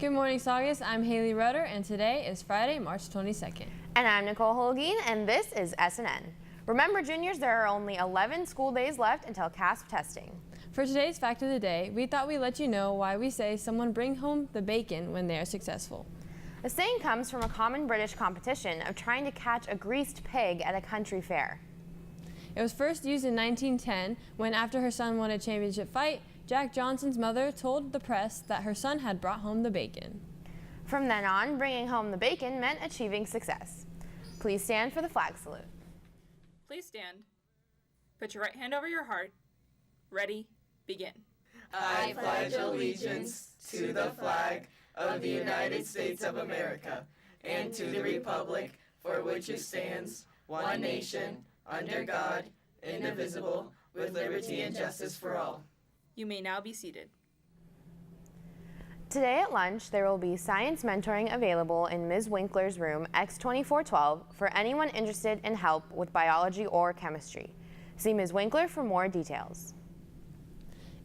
Good morning, Saugus. I'm Hailey Rutter, and today is Friday, March 22nd. And I'm Nicole Holguin, and this is SNN. Remember, juniors, there are only 11 school days left until CASP testing. For today's Fact of the Day, we thought we'd let you know why we say someone bring home the bacon when they are successful. The saying comes from a common British competition of trying to catch a greased pig at a country fair. It was first used in 1910 when, after her son won a championship fight, Jack Johnson's mother told the press that her son had brought home the bacon. From then on, bringing home the bacon meant achieving success. Please stand for the flag salute. Please stand. Put your right hand over your heart. Ready, begin. I pledge allegiance to the flag of the United States of America and to the republic for which it stands, one nation, under God, indivisible, with liberty and justice for all. You may now be seated. Today at lunch, there will be science mentoring available in Ms. Winkler's room X2412 for anyone interested in help with biology or chemistry. See Ms. Winkler for more details.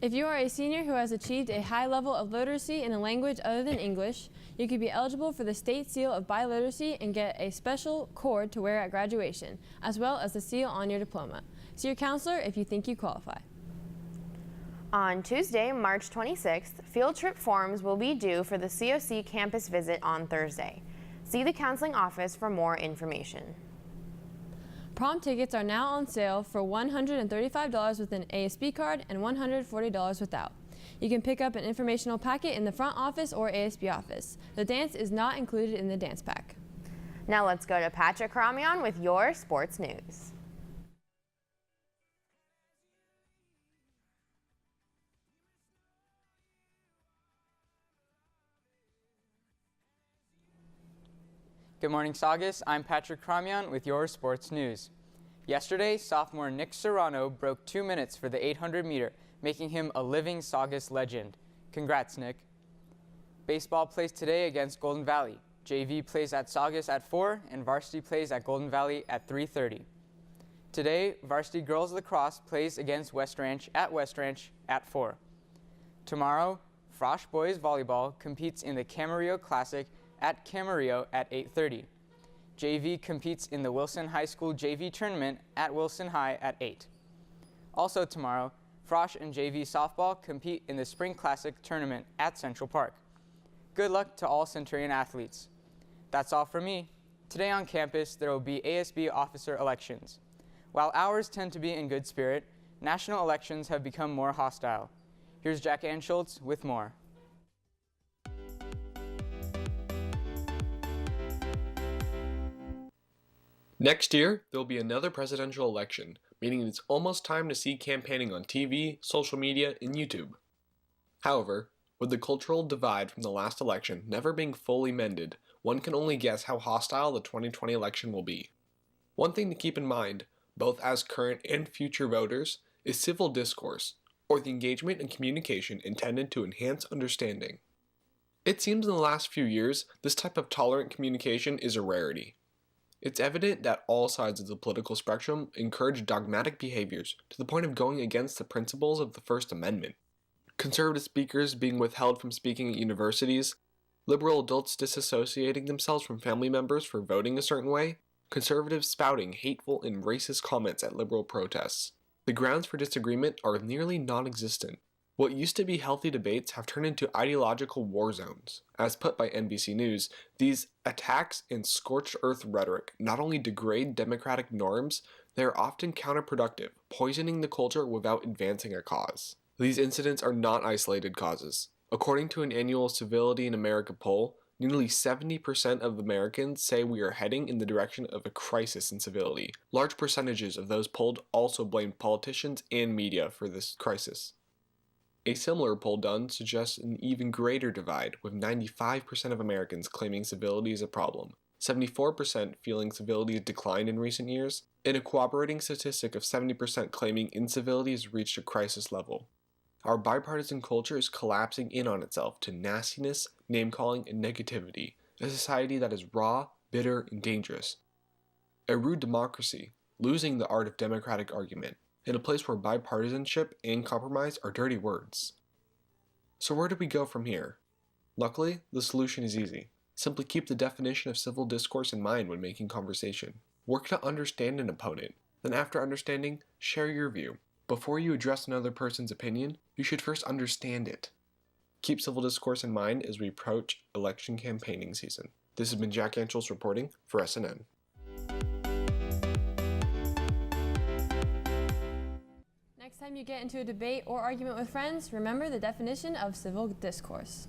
If you are a senior who has achieved a high level of literacy in a language other than English, you could be eligible for the State Seal of Biliteracy and get a special cord to wear at graduation, as well as the seal on your diploma. See your counselor if you think you qualify. On Tuesday, March 26th, field trip forms will be due for the COC campus visit on Thursday. See the counseling office for more information. Prom tickets are now on sale for $135 with an ASB card and $140 without. You can pick up an informational packet in the front office or ASB office. The dance is not included in the dance pack. Now let's go to Patrick Karamian with your sports news. Good morning, Saugus. I'm Patrick Karamian with your sports news. Yesterday, sophomore Nick Serrano broke 2 minutes for the 800-meter, making him a living Saugus legend. Congrats, Nick. Baseball plays today against Golden Valley. JV plays at Saugus at 4, and varsity plays at Golden Valley at 3:30. Today, varsity girls lacrosse plays against West Ranch at 4. Tomorrow, Frosh boys volleyball competes in the Camarillo Classic at Camarillo at 8:30. JV competes in the Wilson High School JV tournament at Wilson High at 8. Also tomorrow, Frosh and JV softball compete in the Spring Classic tournament at Central Park. Good luck to all Centurion athletes. That's all for me. Today on campus, there will be ASB officer elections. While ours tend to be in good spirit, national elections have become more hostile. Here's Jack Ann Schultz with more. Next year, there will be another presidential election, meaning it's almost time to see campaigning on TV, social media, and YouTube. However, with the cultural divide from the last election never being fully mended, one can only guess how hostile the 2020 election will be. One thing to keep in mind, both as current and future voters, is civil discourse, or the engagement and communication intended to enhance understanding. It seems in the last few years, this type of tolerant communication is a rarity. It's evident that all sides of the political spectrum encourage dogmatic behaviors to the point of going against the principles of the First Amendment. Conservative speakers being withheld from speaking at universities, liberal adults disassociating themselves from family members for voting a certain way, conservatives spouting hateful and racist comments at liberal protests. The grounds for disagreement are nearly non-existent. What used to be healthy debates have turned into ideological war zones. As put by NBC News, these attacks and scorched earth rhetoric not only degrade democratic norms, they are often counterproductive, poisoning the culture without advancing a cause. These incidents are not isolated causes. According to an annual Civility in America poll, nearly 70% of Americans say we are heading in the direction of a crisis in civility. Large percentages of those polled also blame politicians and media for this crisis. A similar poll done suggests an even greater divide, with 95% of Americans claiming civility is a problem, 74% feeling civility has declined in recent years, and a corroborating statistic of 70% claiming incivility has reached a crisis level. Our bipartisan culture is collapsing in on itself to nastiness, name-calling, and negativity, a society that is raw, bitter, and dangerous. A rude democracy, losing the art of democratic argument, in a place where bipartisanship and compromise are dirty words. So where do we go from here? Luckily, the solution is easy. Simply keep the definition of civil discourse in mind when making conversation. Work to understand an opponent. Then after understanding, share your view. Before you address another person's opinion, you should first understand it. Keep civil discourse in mind as we approach election campaigning season. This has been Jack Anschels reporting for SNN. Next time you get into a debate or argument with friends, remember the definition of civil discourse.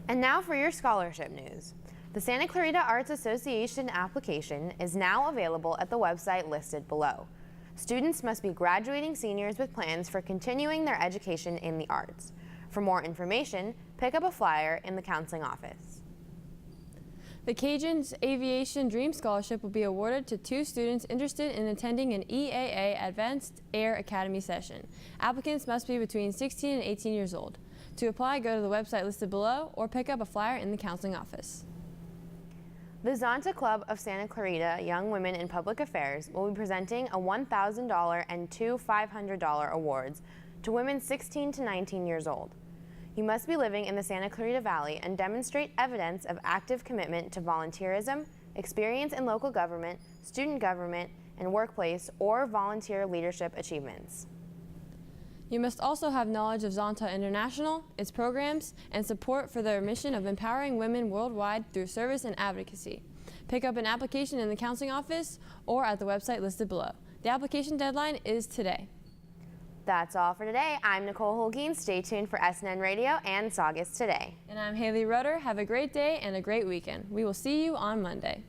And now for your scholarship news. The Santa Clarita Arts Association application is now available at the website listed below. Students must be graduating seniors with plans for continuing their education in the arts. For more information, pick up a flyer in the counseling office. The Cajuns Aviation Dream Scholarship will be awarded to 2 students interested in attending an EAA Advanced Air Academy session. Applicants must be between 16 and 18 years old. To apply, go to the website listed below or pick up a flyer in the counseling office. The Zonta Club of Santa Clarita Young Women in Public Affairs will be presenting a $1,000 and 2 $500 awards to women 16 to 19 years old. You must be living in the Santa Clarita Valley and demonstrate evidence of active commitment to volunteerism, experience in local government, student government, and workplace or volunteer leadership achievements. You must also have knowledge of Zonta International, its programs, and support for their mission of empowering women worldwide through service and advocacy. Pick up an application in the counseling office or at the website listed below. The application deadline is today. That's all for today. I'm Nicole Holguin. Stay tuned for SNN Radio and Saugus Today. And I'm Hailey Rutter. Have a great day and a great weekend. We will see you on Monday.